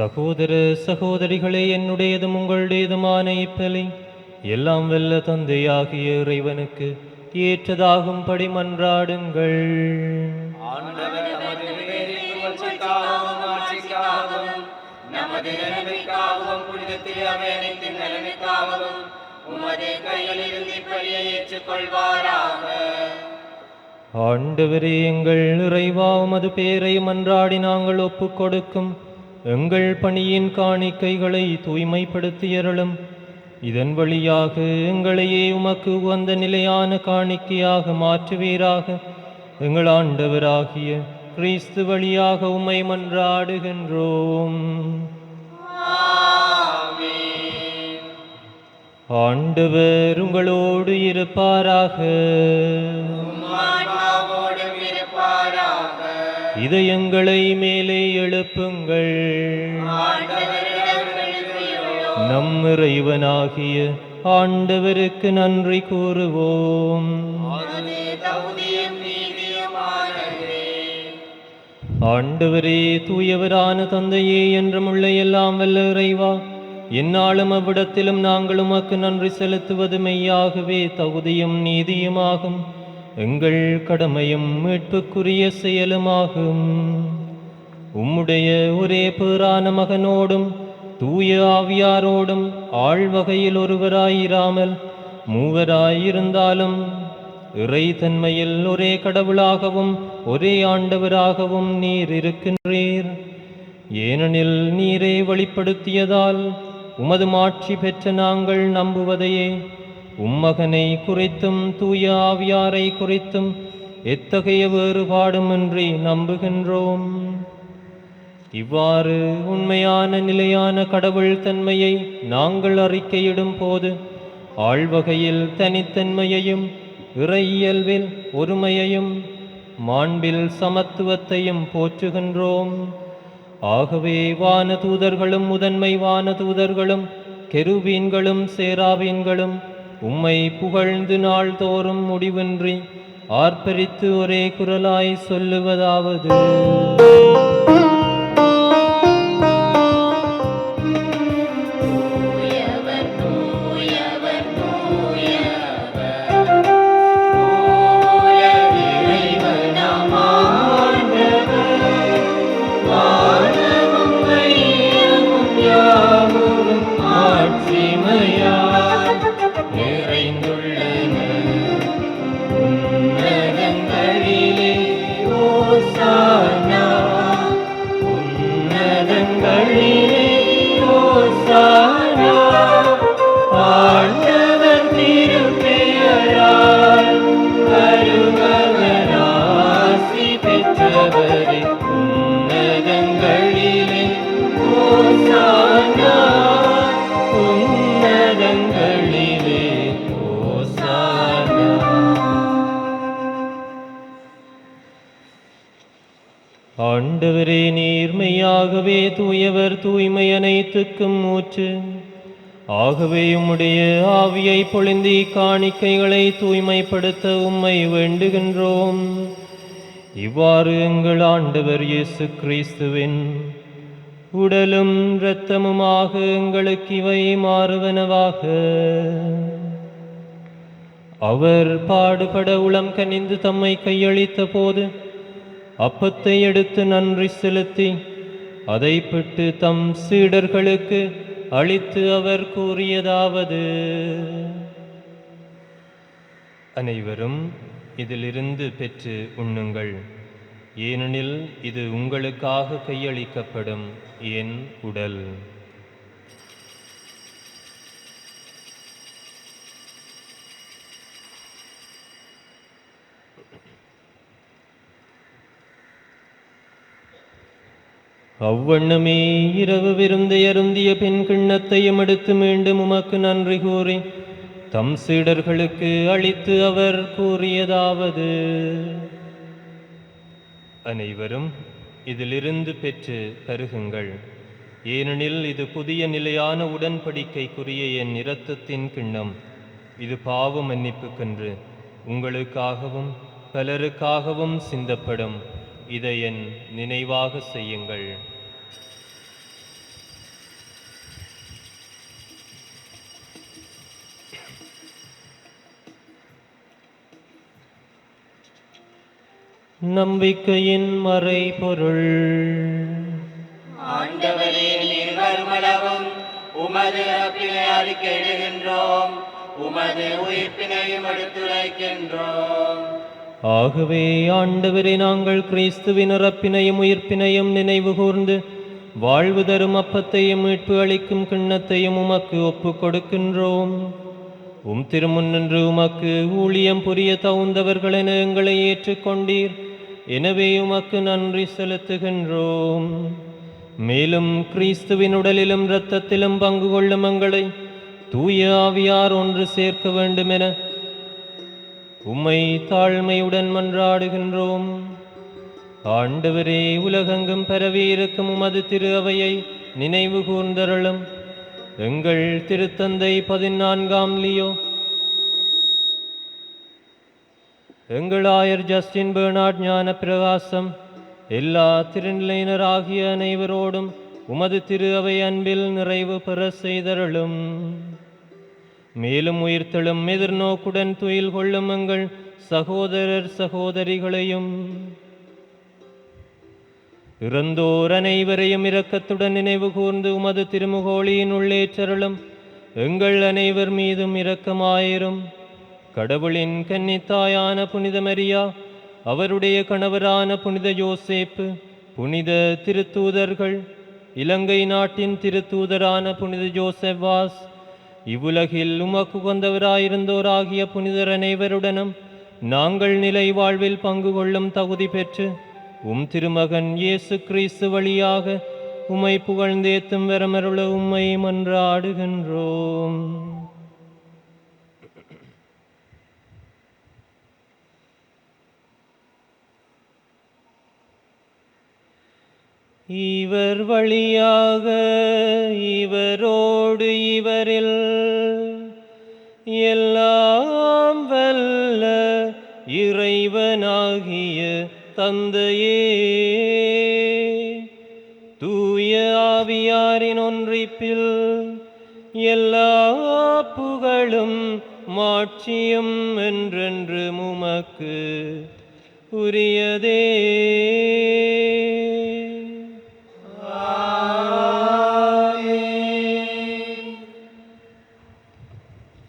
சகோதர சகோதரிகளே, என்னுடையதும் உங்களுடையதுமான இப்பலி எல்லாம் வல்ல தந்தையாகிய இறைவனுக்கு ஏற்றதாகும்படி மன்றாடுங்கள். ஆண்டவர் நமது பேரின் புகழ்ச்சிக்காகவும் ஆட்சிக்காகவும் நமது நன்மைக்காகவும் புனிதத்தில் அவை அனைத்தின் நலனுக்காகவும் உமது கைகளில் இப்பலியை ஏற்றுக்கொள்வாராக. ஆண்டவரே, எங்கள் இறைவா, உமது பேரை மன்றாடி நாங்கள் ஒப்புக் கொடுக்கும் எங்கள் பணியின் காணிக்கைகளை தூய்மைப்படுத்தியருளும். இதன் வழியாக எங்களையே உமக்கு உகந்த நிலையான காணிக்கையாக மாற்றுவீராக. எங்கள் ஆண்டவராகிய கிறிஸ்து வழியாக உம்மை மன்றாடுகின்றோம். ஆண்டவர் உங்களோடு இருப்பாராக. இதயங்களை மேலே எழுப்புங்கள். நம் இறைவனாகிய ஆண்டவருக்கு நன்றி கூறுவோம். ஆண்டவரே, தூயவரான தந்தையே, என்றும் உள்ள எல்லாம் வல்ல இறைவா, எந்நாளும் அவ்விடத்திலும் நாங்கள் உமக்கு நன்றி செலுத்துவது மெய்யாகவே தகுதியும் நீதியுமாகும். எங்கள் கடமையும் மீட்புக்குரிய செயலுமாகும். உம்முடைய ஒரே பேறான மகனோடும் தூய ஆவியாரோடும் ஆழ்வகையில் ஒருவராயிராமல் மூவராயிருந்தாலும் இறை தன்மையில் ஒரே கடவுளாகவும் ஒரே ஆண்டவராகவும் நீர் இருக்கின்றீர். ஏனெனில் நீரே வெளிப்படுத்தியதால் உமது மாட்சி பெற்ற நாங்கள் நம்புவதையே உம்மகனை குறித்தும் தூய ஆவியாரை குறித்தும் எத்தகைய வேறுபாடுமின்றி நம்புகின்றோம். இவ்வாறு உண்மையான நிலையான கடவுள் தன்மையை நாங்கள் அறிக்கையிடும் போது ஆழ்வகையில் தனித்தன்மையையும் இறையியல்பில் ஒருமையையும் மாண்பில் சமத்துவத்தையும் போற்றுகின்றோம். ஆகவே வானதூதர்களும் முதன்மை வானதூதர்களும் கெருபீன்களும் சேராபீன்களும் உம்மை புகழ்ந்து நாள்தோறும் முடிவின்றி ஆர்ப்பரித்து ஒரே குரலாய் சொல்லுவதாவது: ஆண்டவரே, நீர்மையாகவே தூயவர், தூய்மை அனைத்துக்கும் ஊற்று. ஆகவே உம்முடைய ஆவியை பொழிந்தி காணிக்கைகளை தூய்மைப்படுத்த உம்மை வேண்டுகின்றோம். இவ்வாறு எங்கள் ஆண்டவர் இயேசு கிறிஸ்துவின் உடலும் இரத்தமுமாக எங்களுக்கு இவை மாறுவனவாக. அவர் பாடுபட உளம் கனிந்து தம்மை கையளித்த போது அப்பத்தை எடுத்து நன்றி செலுத்தி அதை பிட்டு தம் சீடர்களுக்கு அளித்து அவர் கூறியதாவது: அனைவரும் இதிலிருந்து பெற்று உண்ணுங்கள். ஏனெனில் இது உங்களுக்காக கையளிக்கப்படும் என் உடல். அவ்வண்ணமே இரவு விருந்தை அருந்திய பின் கிண்ணத்தையும் எடுத்து மீண்டும் உமக்கு நன்றி கூறி தம் சீடர்களுக்கு அளித்து அவர் கூறியதாவது: அனைவரும் இதிலிருந்து பெற்று பருகுங்கள். ஏனெனில் இது புதிய நிலையான உடன்படிக்கைக்குரிய என் இரத்தத்தின் கிண்ணம். இது பாவ மன்னிப்புக்கென்று உங்களுக்காகவும் பலருக்காகவும் சிந்தப்படும். இதை என் நினைவாக செய்யுங்கள். நம்பிக்கையின் மறைபொருள். ஆண்டவரே, நீர் வருமளவும் உமது இறப்பினை அறிக்கையிடுகின்றோம், உமது உயிர்ப்பினையும் எடுத்துரைக்கின்றோம். ஆகவே ஆண்டவரே, நாங்கள் கிறிஸ்துவின் இறப்பினையும் உயிர்ப்பினையும் நினைவு கூர்ந்து வாழ்வு தரும் அப்பத்தையும் மீட்பு அளிக்கும் கிண்ணத்தையும் உமக்கு ஒப்புக் கொடுக்கின்றோம். உம் திருமுன்னின்று உமக்கு ஊழியம் புரிய தகுந்தவர்களென எங்களை ஏற்றுக்கொண்டீர். எனவே உமக்கு நன்றி செலுத்துகின்றோம். மேலும் கிறிஸ்துவின் உடலிலும் இரத்தத்திலும் பங்கு கொள்ளும் எங்களை தூய ஆவியார் ஒன்று சேர்க்க வேண்டுமென உம்மை தாழ்மையுடன் மன்றாடுகின்றோம். ஆண்டவரே, உலகெங்கும் பரவி இருக்கும் உமது திரு அவையை நினைவு கூர்ந்தருளும். எங்கள் திருத்தந்தை 14ஆம் லியோ, எங்கள் ஆயர் ஜஸ்டின் பெர்னார்ட் ஞான பிரகாசம், எல்லா திருநிலையினராகிய அனைவரோடும் உமது திரு அவை அன்பில் நிறைவு பெற செய்தருளும். மேலும் உயிர்த்தெழும் எதிர்நோக்குடன் துயில் கொள்ளும் எங்கள் சகோதரர் சகோதரிகளையும் இறந்தோர் அனைவரையும் இரக்கத்துடன் நினைவு கூர்ந்து உமது திருமுகோளியின் உள்ளேற்றருளும். எங்கள் அனைவர் மீதும் இரக்கமாயிரும். கடவுளின் கன்னித்தாயான புனித மரியா, அவருடைய கணவரான புனித யோசேப்பு, புனித திருத்தூதர்கள், இலங்கை நாட்டின் திருத்தூதரான புனித ஜோசெவாஸ், இவ்வுலகில் உமக்கு உகந்தவராயிருந்தோராகிய புனிதர் அனைவருடனும் நாங்கள் நிலை வாழ்வில் பங்கு கொள்ளும் தகுதி பெற்று உம் திருமகன் இயேசு கிறிஸ்து வழியாக உம்மை புகழ்ந்தேத்தும் வரமருள உம்மை மன்றாடுகின்றோம். இவர் வழியாக இவரோடு இவரில் எல்லாம் வல்ல இறைவனாகிய தந்தையே, தூய ஆவியாரின் ஒன்றிப்பில் எல்லா புகழும் மாட்சியும் என்றென்று உமக்கு உரியதே.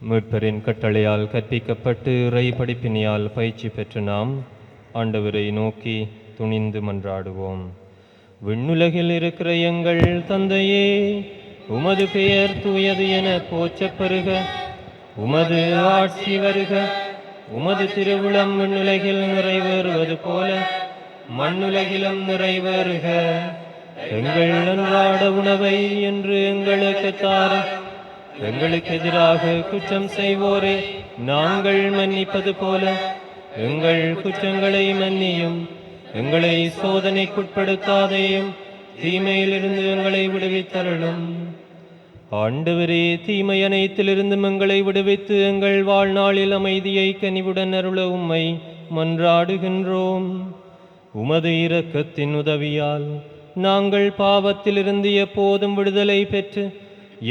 மீட்பரின் கட்டளையால் கற்பிக்கப்பட்டு இறை படிப்பினியால் பயிற்சி பெற்று நாம் ஆண்டவரை நோக்கி துணிந்து மன்றாடுவோம். விண்ணுலகில் இருக்கிற எங்கள் தந்தையே, உமது பெயர் தூயது என போற்றப் பெறுக. உமது ஆட்சி வருக. உமது திருவுளம் விண்ணுலகில் நிறைவேறுவது போல மண்ணுலகிலும் நிறைவேறுக. எங்கள் அன்றாட உணவை என்று எங்களுக்கு தாரும். எங்களுக்கு எதிராக குற்றம் செய்வோரே நாங்கள் மன்னிப்பது போல எங்கள் குற்றங்களை மன்னியும். எங்களை சோதனைக்குட்படுத்தாதேயும், தீமையிலிருந்து எங்களை விடுவித்தருளும். ஆண்டவரே, தீமை அனைத்திலிருந்தும் எங்களை விடுவித்து எங்கள் வாழ்நாளில் அமைதியை கனிவுடன் அருள உம்மை மன்றாடுகின்றோம். உமது இரக்கத்தின் உதவியால் நாங்கள் பாவத்திலிருந்து எப்போதும் விடுதலை பெற்று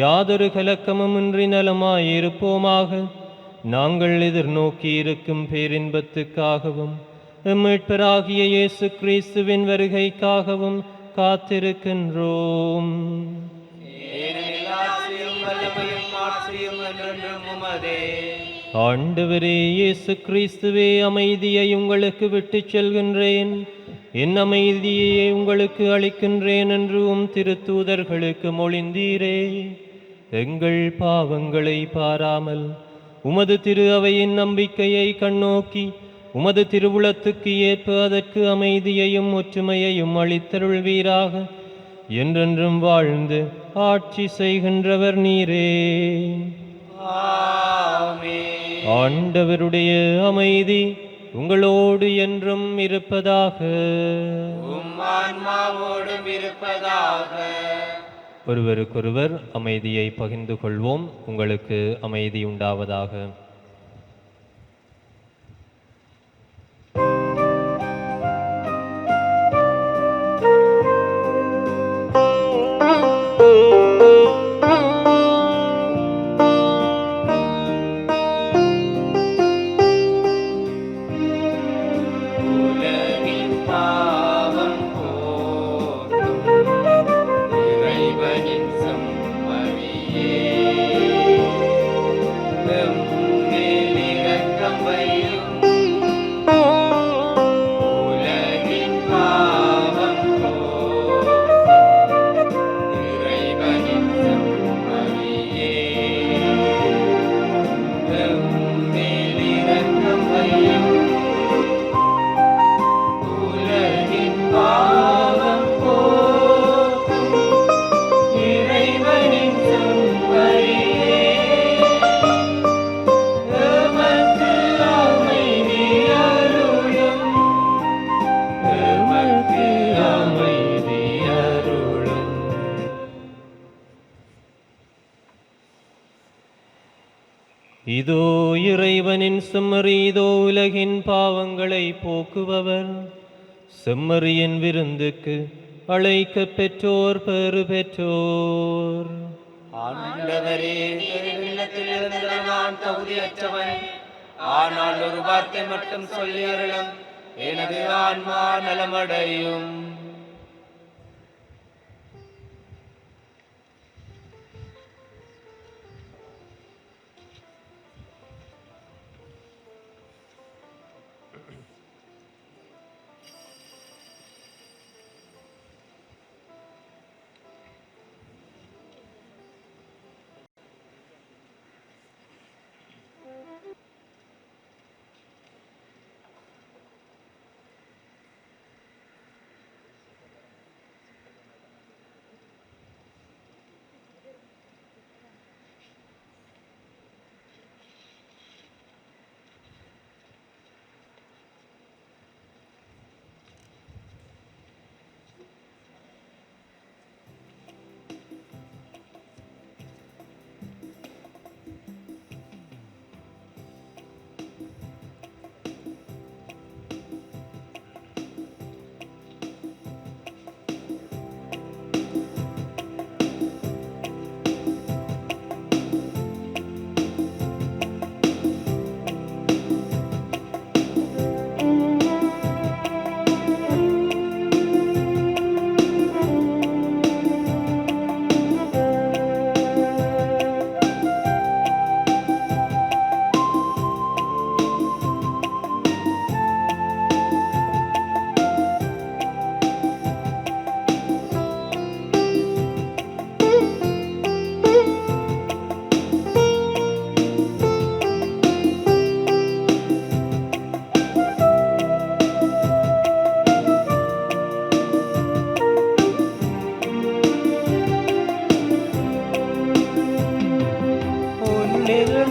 யாதொரு கலக்கமுமின்றி நலமாயிருப்போமாக. நாங்கள் எதிர்நோக்கி இருக்கும் பேரின்பத்துக்காகவும் மீட்பராகிய இயேசு கிறிஸ்துவின் வருகைக்காகவும் காத்திருக்கின்றோம். ஆண்டவரே இயேசு கிறிஸ்துவே, அமைதியை உங்களுக்கு விட்டுச் செல்கின்றேன், என் அமைதியை உங்களுக்கு அளிக்கின்றேன் என்றும் திருத்தூதர்களுக்கு மொழிந்தீரே. எங்கள் பாவங்களை பாராமல் உமது திரு அவையின் நம்பிக்கையை கண்ணோக்கி உமது திருவுளத்துக்கு ஏற்ப அதற்கு அமைதியையும் ஒற்றுமையையும் அளித்தருள்வீராக. என்றென்றும் வாழ்ந்து ஆட்சி செய்கின்றவர் நீரே. ஆண்டவருடைய அமைதி உங்களோடு என்றும் இருப்பதாக. ஒருவருக்கொருவர் அமைதியை பகிர்ந்து கொள்வோம். உங்களுக்கு அமைதி உண்டாவதாக. உலகில் எமக்கு அமைதி அருளும். இதோ இறைவனின் செம்மறி, இதோ உலகின் பாவங்களை போக்குபவர். செம்மறியின் விருந்துக்கு அழைக்க பெற்றோர் பெறு பெற்றோர். ஆண்டவரே, இல்லத்திலிருந்து நான் தகுதியற்றவன், ஆனால் ஒரு வார்த்தை மட்டும் சொல்லி அருளும், எனது ஆன்மா நலமடையும்.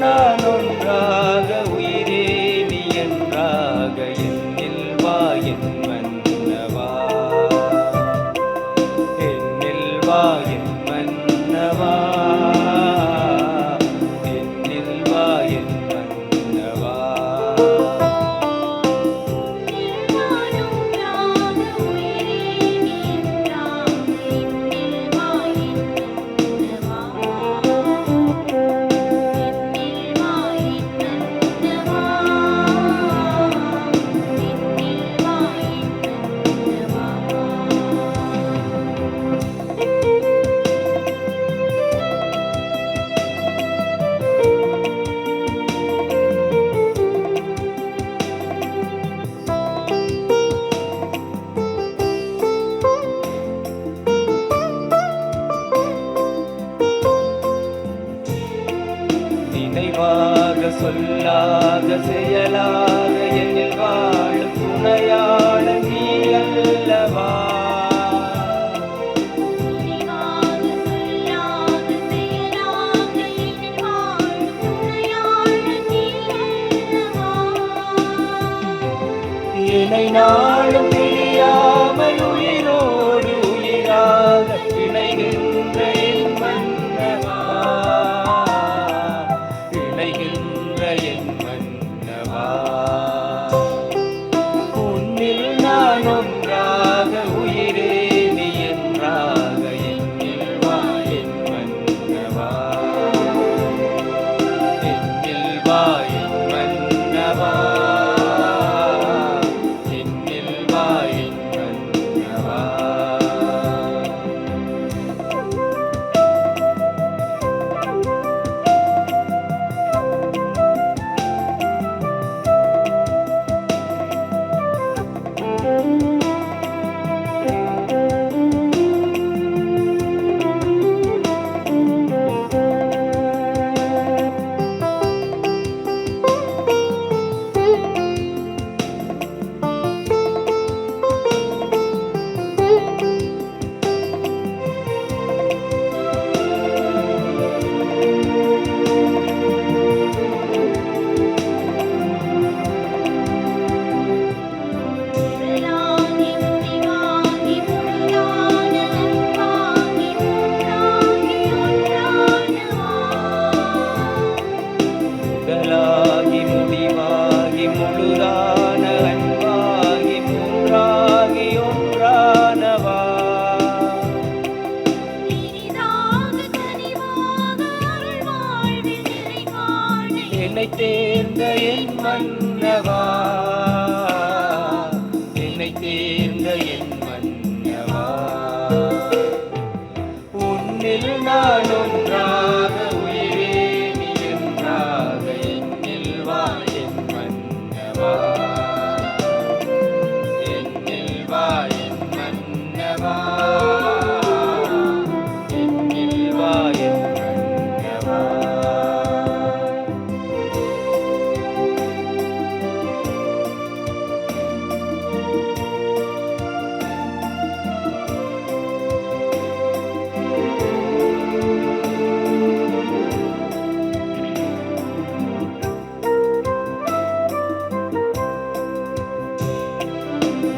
நான் ஒன்றாக உயிரே நீ என்றாக என்னில் வா என் மன்னவா, என்னில் வா என் மன்னவா, என்னில் வா என் மன்னவா. நினைவாக சொல்லாக செயலாக என்னில் வாழும் துணையாளன் நீ அல்லவா. என்னை நாளும் பிரியாமல் உயிரோடு உயிராக இணைகின்ற என் மன்னவா, இணைகின்ற என் மன்னவா. உன்னில் நான் ஒன்றாக உயிரே நீ என்றாக என்னில் வா என் மன்னவா, என்னில் வா என் மன்னவா, என்னில் மன்னவா என்னில் வா என் மன்னவா.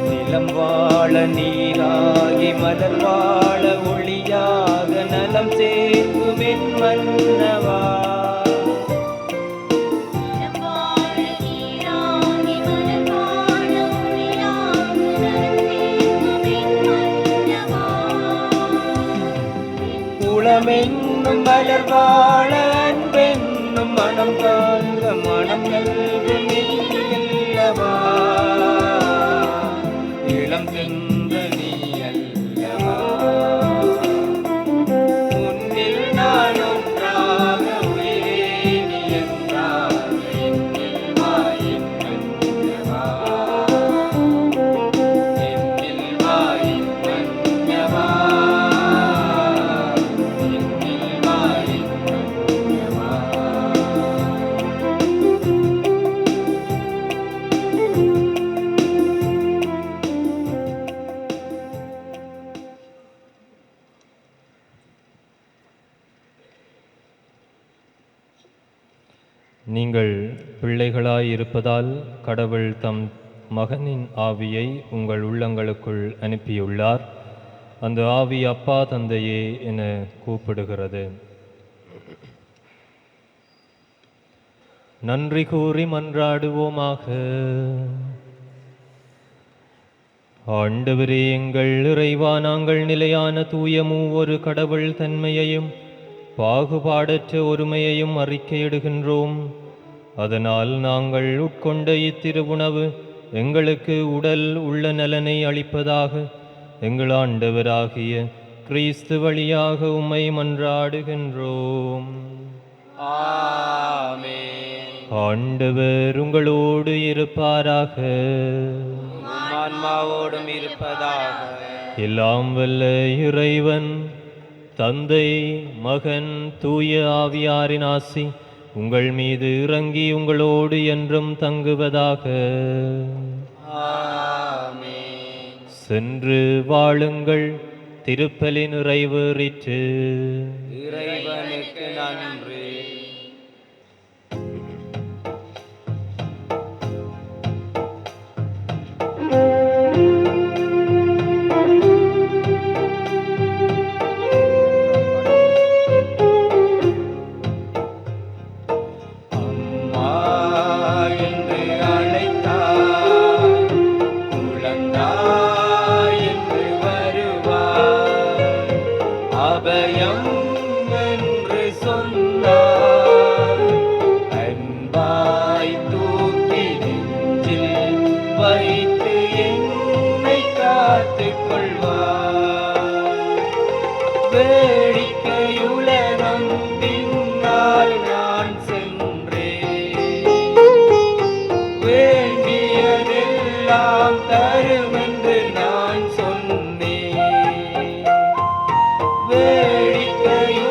நிலம் வாழ நீராகி மலர் வாழ ஒளியாக நலம் சேர்க்கும் என் மன்னவா. குளமென்னும் மலர் வாழ அன்பென்னும் மனம் காண்க மனம் நல்கும் இல்லவா. இளம் சென்ற நீ அல்லவா. உன்னில் நான் ஒன்றாக உயிரே நீ என்றாக என்னில் வா என் மன்னவா. என்னில் வா என் மன்னவா. என்னில் வா என் மன்னவா. நீங்கள் பிள்ளைகளாய் இருப்பதால் கடவுள் தம் மகனின் ஆவியை உங்கள் உள்ளங்களுக்குள் அனுப்பியுள்ளார். அந்த ஆவி அப்பா தந்தையே என கூப்பிடுகிறது. நன்றி கூறி மன்றாடுவோமாக. ஆண்டவரே எங்கள் இறைவா, நாங்கள் நிலையான தூய மூவொரு கடவுள் தன்மையையும் பாகுபாடற்ற ஒருமையையும் அறிக்கையிடுகின்றோம். அதனால் நாங்கள் உட்கொண்ட இத்திருவுணவு எங்களுக்கு உடல் உள்ள நலனை அளிப்பதாக எங்கள் ஆண்டவராகிய கிறிஸ்து வழியாக உம்மை மன்றாடுகின்றோம். ஆமென். ஆண்டவர் உங்களோடு இருப்பாராக. ஆன்மாவோடும் இருப்பதாக. எல்லாம் வல்ல இறைவன் தந்தை, மகன், தூய ஆவியாரின் ஆசி உங்கள் மீது இறங்கி உங்களோடு என்றும் தங்குவதாக. ஆமென். சென்று வாழுங்கள், திருப்பலி நிறைவேறிற்று. இறைவனுக்கு நன்றி. அம்மா என்று அழைத்தார், குழந்தாய் என்று வருவார். அபயம் என்று சொன்னார், அன்பாய் தூக்கி நெஞ்சில் வைத்து என்னை காத்துக் கொள்வார். வேடிக்கையுலகம் பின்னால் நான் சென்றேன், வேண்டியதெல்லாம் தருமென்று நான் சொன்னேன். வேடிக்கையுலகம்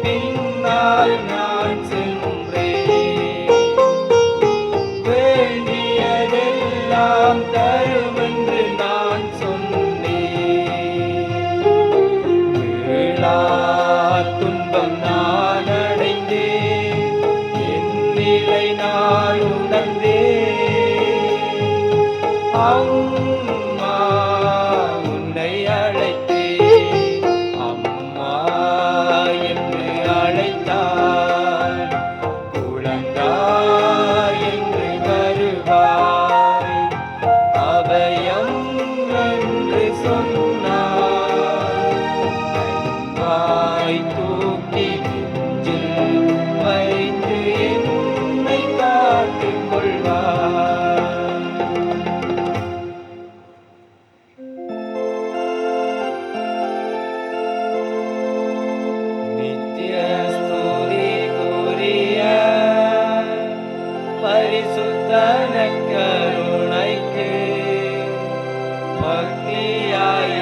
பின்னால் நான் சென்றேன், வேண்டியதெல்லாம் தருமென்று நான் சொன்னேன். மீளா துன்பம் நான் அடைந்தேன், என் நிலை நான் உணர்ந்தேன். அம்மா உன்னை அழைத்தேன், அம்மா என்று அழைத்தார். குழந்தாய் என்று வருவாய், அபயம் என்று சொன்னார். அன்பாய் தூக்கி நெஞ்சில் வைத்து என்னை காத்துக் கொள்வார். நித்திய ஸ்துதிக்குரிய பரிசுத்த நற்கருணைக்கு பக்தியாய்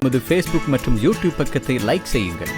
நமது ஃபேஸ்புக் மற்றும் யூடியூப் பக்கத்தை லைக் செய்யுங்கள்.